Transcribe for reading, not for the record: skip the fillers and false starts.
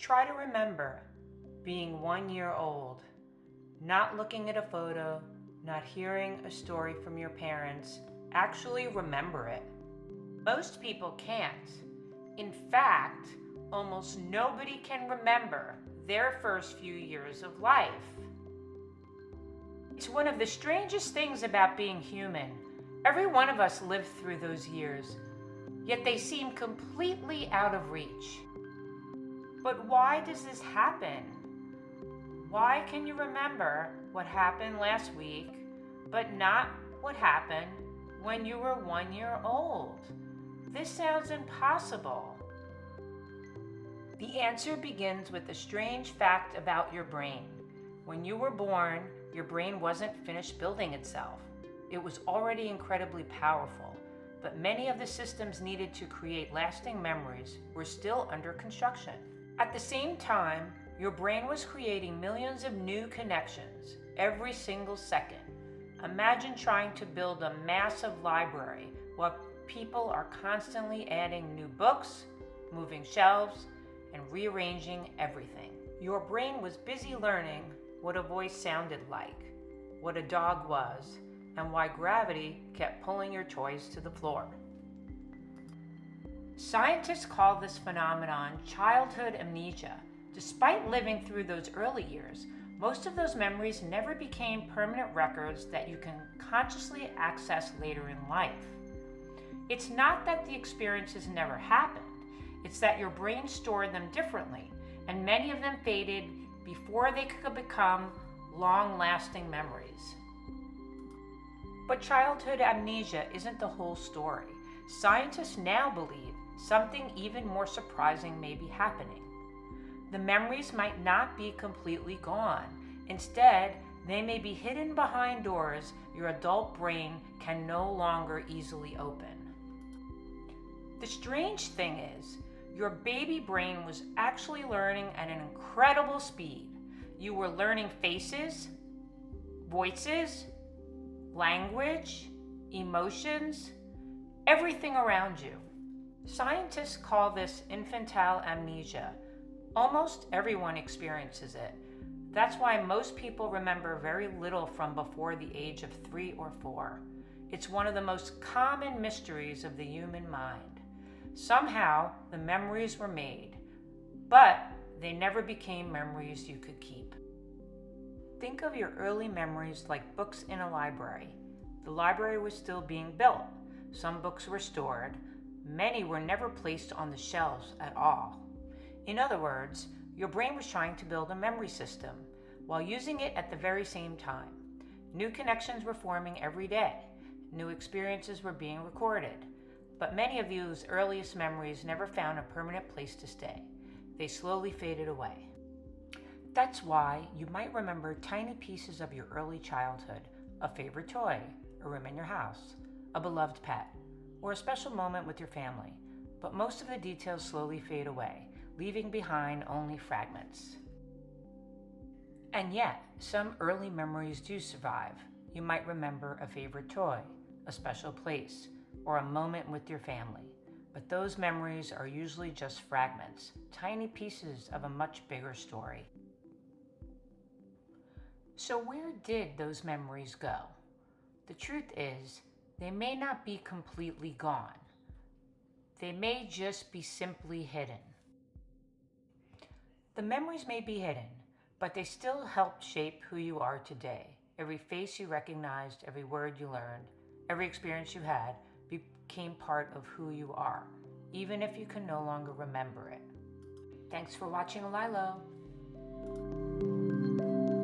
Try to remember being 1 year old, not looking at a photo, not hearing a story from your parents. Actually remember it. Most people can't. In fact, almost nobody can remember their first few years of life. It's one of the strangest things about being human. Every one of us lived through those years, yet they seem completely out of reach. But why does this happen? Why can you remember what happened last week, but not what happened when you were 1 year old? This sounds impossible. The answer begins with a strange fact about your brain. When you were born, your brain wasn't finished building itself. It was already incredibly powerful, but many of the systems needed to create lasting memories were still under construction. At the same time, your brain was creating millions of new connections every single second. Imagine trying to build a massive library while people are constantly adding new books, moving shelves, and rearranging everything. Your brain was busy learning what a voice sounded like, what a dog was, and why gravity kept pulling your toys to the floor. Scientists call this phenomenon childhood amnesia. Despite living through those early years, most of those memories never became permanent records that you can consciously access later in life. It's not that the experiences never happened, it's that your brain stored them differently, and many of them faded before they could become long-lasting memories. But childhood amnesia isn't the whole story. Scientists now believe something even more surprising may be happening. The memories might not be completely gone. Instead, they may be hidden behind doors your adult brain can no longer easily open. The strange thing is, your baby brain was actually learning at an incredible speed. You were learning faces, voices, language, emotions, everything around you. Scientists call this infantile amnesia. Almost everyone experiences it. That's why most people remember very little from before the age of 3 or 4. It's one of the most common mysteries of the human mind. Somehow, the memories were made, but they never became memories you could keep. Think of your early memories like books in a library. The library was still being built. Some books were stored. Many were never placed on the shelves at all. In other words, your brain was trying to build a memory system while using it at the very same time. New connections were forming every day. New experiences were being recorded. But many of those earliest memories never found a permanent place to stay. They slowly faded away. That's why you might remember tiny pieces of your early childhood, a favorite toy, a room in your house, a beloved pet, or a special moment with your family. But most of the details slowly fade away, leaving behind only fragments. And yet, some early memories do survive. You might remember a favorite toy, a special place, or a moment with your family. But those memories are usually just fragments, tiny pieces of a much bigger story. So where did those memories go? The truth is, they may not be completely gone. They may just be simply hidden. The memories may be hidden, but they still help shape who you are today. Every face you recognized, every word you learned, every experience you had became part of who you are, even if you can no longer remember it. Thanks for watching LYLO.